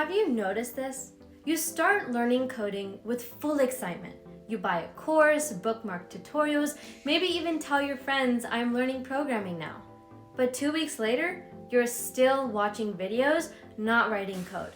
Have you noticed this? You start learning coding with full excitement. You buy a course, bookmark tutorials, maybe even tell your friends, I'm learning programming now. But 2 weeks later, you're still watching videos, not writing code.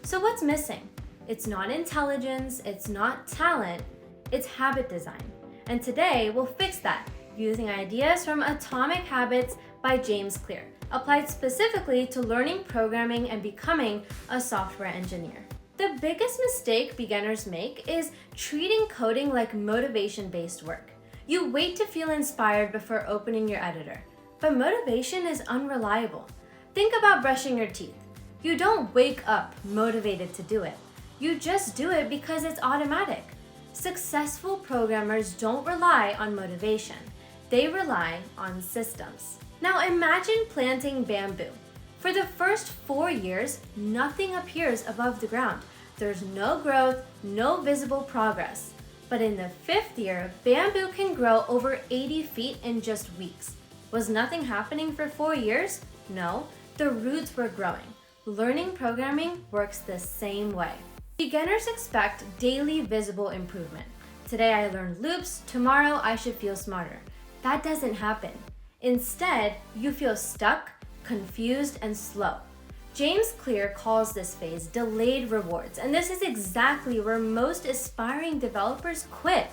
So what's missing? It's not intelligence, it's not talent, it's habit design. And today, we'll fix that using ideas from Atomic Habits by James Clear, applied specifically to learning programming and becoming a software engineer. The biggest mistake beginners make is treating coding like motivation-based work. You wait to feel inspired before opening your editor. But motivation is unreliable. Think about brushing your teeth. You don't wake up motivated to do it. You just do it because it's automatic. Successful programmers don't rely on motivation. They rely on systems. Now imagine planting bamboo. For the first 4 years, nothing appears above the ground. There's no growth, no visible progress. But in the 5th year, bamboo can grow over 80 feet in just weeks. Was nothing happening for 4 years? No, the roots were growing. Learning programming works the same way. Beginners expect daily visible improvement. Today I learned loops, tomorrow I should feel smarter. That doesn't happen. Instead, you feel stuck, confused, and slow. James Clear calls this phase delayed rewards, and this is exactly where most aspiring developers quit.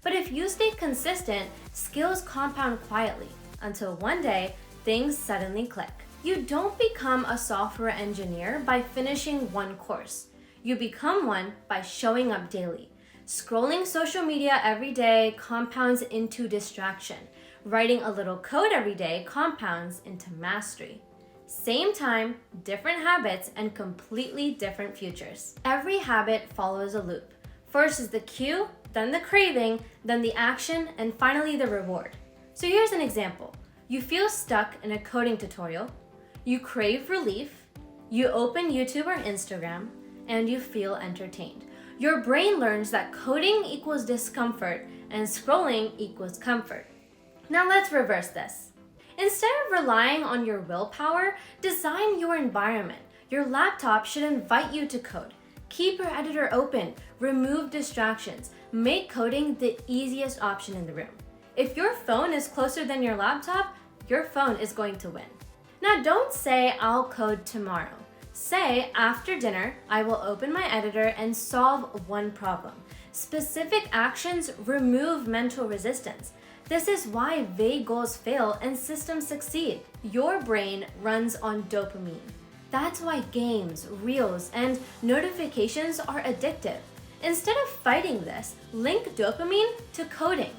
But if you stay consistent, skills compound quietly until one day, things suddenly click. You don't become a software engineer by finishing one course. You become one by showing up daily. Scrolling social media every day compounds into distraction. Writing a little code every day compounds into mastery. Same time, different habits, and completely different futures. Every habit follows a loop. First is the cue, then the craving, then the action, and finally the reward. So here's an example. You feel stuck in a coding tutorial, you crave relief, you open YouTube or Instagram, and you feel entertained. Your brain learns that coding equals discomfort and scrolling equals comfort. Now let's reverse this. Instead of relying on your willpower, design your environment. Your laptop should invite you to code. Keep your editor open, remove distractions, make coding the easiest option in the room. If your phone is closer than your laptop, your phone is going to win. Now don't say, I'll code tomorrow. Say, after dinner, I will open my editor and solve one problem. Specific actions remove mental resistance. This is why vague goals fail and systems succeed. Your brain runs on dopamine. That's why games, reels, and notifications are addictive. Instead of fighting this, link dopamine to coding.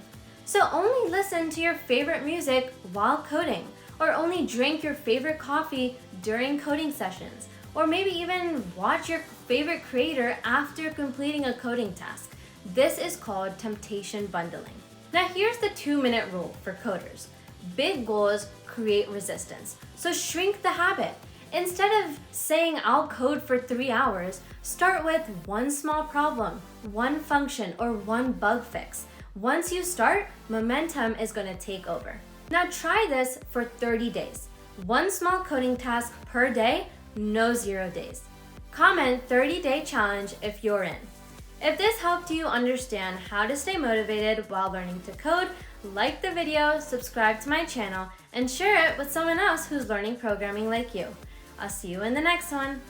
So only listen to your favorite music while coding, or only drink your favorite coffee during coding sessions, or maybe even watch your favorite creator after completing a coding task. This is called temptation bundling. Now here's the 2-minute rule for coders. Big goals create resistance, so shrink the habit. Instead of saying I'll code for 3 hours, start with one small problem, one function, or one bug fix. Once you start, momentum is going to take over. Now try this for 30 days. One small coding task per day, no 0 days. Comment 30-day challenge if you're in. If this helped you understand how to stay motivated while learning to code, like the video, subscribe to my channel, and share it with someone else who's learning programming like you. I'll see you in the next one.